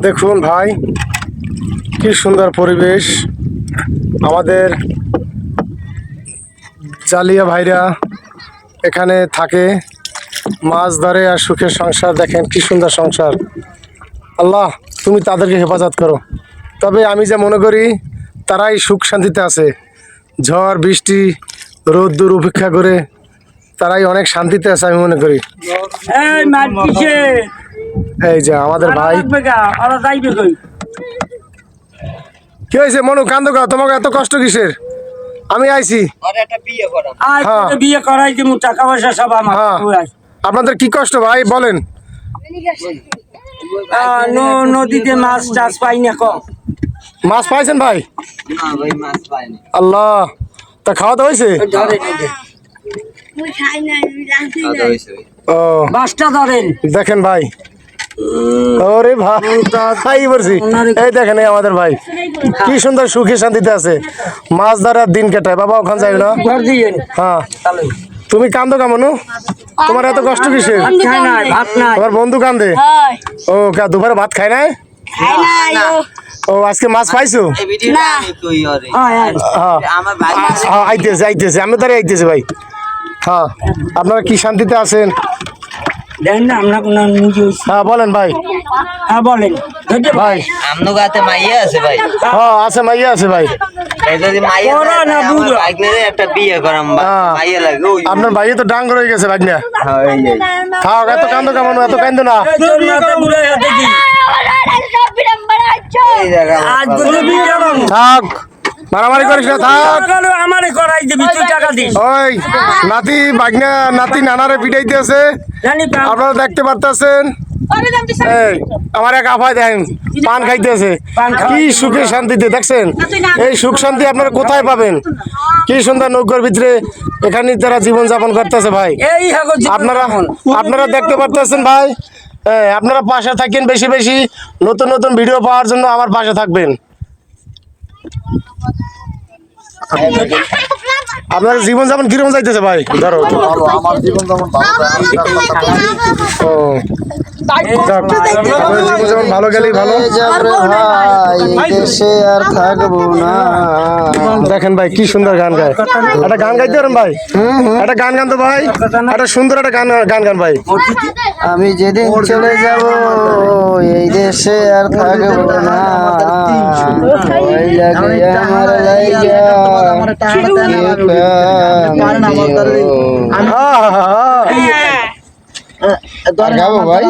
দেখুন ভাই, কি সুন্দর পরিবেশ। আমাদের জালিয়া ভাইরা এখানে থাকে, মাছ ধরে আর সুখের সংসার। দেখেন কি সুন্দর সংসার। আল্লাহ, তুমি তাদেরকে হেফাজত করো। তবে আমি যা মনে করি, তারাই সুখ শান্তিতে আছে। ঝড় বৃষ্টি রোদ্দুর উপেক্ষা করে তারাই অনেক শান্তিতে আছে আমি মনে করি। এই যে আমাদের ভাই, কি হয়েছে মনু, কান্দো গা, তোমাকে এত কষ্ট কিসের? আমি আইছি। বিয়ে করাই দিমু, টাকা পয়সা সব আমার। আপনাদের কি কষ্ট ভাই বলেন? নদীতে মাছ টাছ পাই না। কম মাছ পাইছেন ভাই? আল্লাহ, তা খাওয়া দাওয়া হয়েছে? ও, মাছটা ধরেন। দেখেন ভাই, ওরে ভাই বলছি, এই দেখেন এই আমাদের ভাই কি সুন্দর সুখে শান্তিতে আছে, মাছ ধরার দিন কাটায়। বাবা ওখানে যাই না। হ্যাঁ, তুমি কান্দো কেমন? তোমার এত কষ্ট কিসের? তোমার বন্ধু কান্দে? ও, দুপুরে ভাত খায় নাই? ও, আজকে মাছ পাইছো? আইতেছে আইতেছে, আমি তারা আইতেছে ভাই। হ্যাঁ, আপনারা কি শান্তিতে আছেন? হ্যাঁ বলেন ভাই। হ্যাঁ বলেন ভাই। আমনুগাতে মাইয়া আছে ভাই। হ্যাঁ আছে, মাইয়া আছে ভাই। যদি মাইয়া একটা বিয়ে করাম মাইয়া লাগে। আপনার ভাই তো ডাঙ্গ রয়ে গেছে ভাই না। থাক, এত কান্দো কেমন? এত কান্দো না। থাক, মারামারি করিস না, থাক। আমারে করাই দিবি, তুই টাকা দিস। ওই নাতি বাগনা নাতি নানারে পিটাইতে আছে, আপনারা দেখতে পারতেছেন। এই আমার এক আফায় দেখেন পান খাইতেছে, কি সুখে শান্তিতে। দেখছেন এই সুখ শান্তি আপনারা কোথায় পাবেন? কি সুন্দর নৌকার ভিতরে এখানে তারা জীবন যাপন করতেছে ভাই। আপনারা দেখতে পারতেছেন ভাই। আপনারা পাশে থাকেন, বেশি বেশি নতুন নতুন ভিডিও পাওয়ার জন্য আমার পাশে থাকবেন। আপনার জীবন যেমন কিরকম যাইতেছে ভাই? ধরো আমার জীবন যেমন যেমন ভালো গেলেই ভালো। দেশে আর থাকবো না। দেখেন ভাই কি সুন্দর গান গায়। একটা গান গাইতে পারেন ভাই? একটা গান গান তো ভাই, একটা সুন্দর একটা গান গান ভাই। আমি যেদিন চলে যাব এই দেশে আর থাকবো না। ওই লাগে আমার লাইগা গাবো ভাই।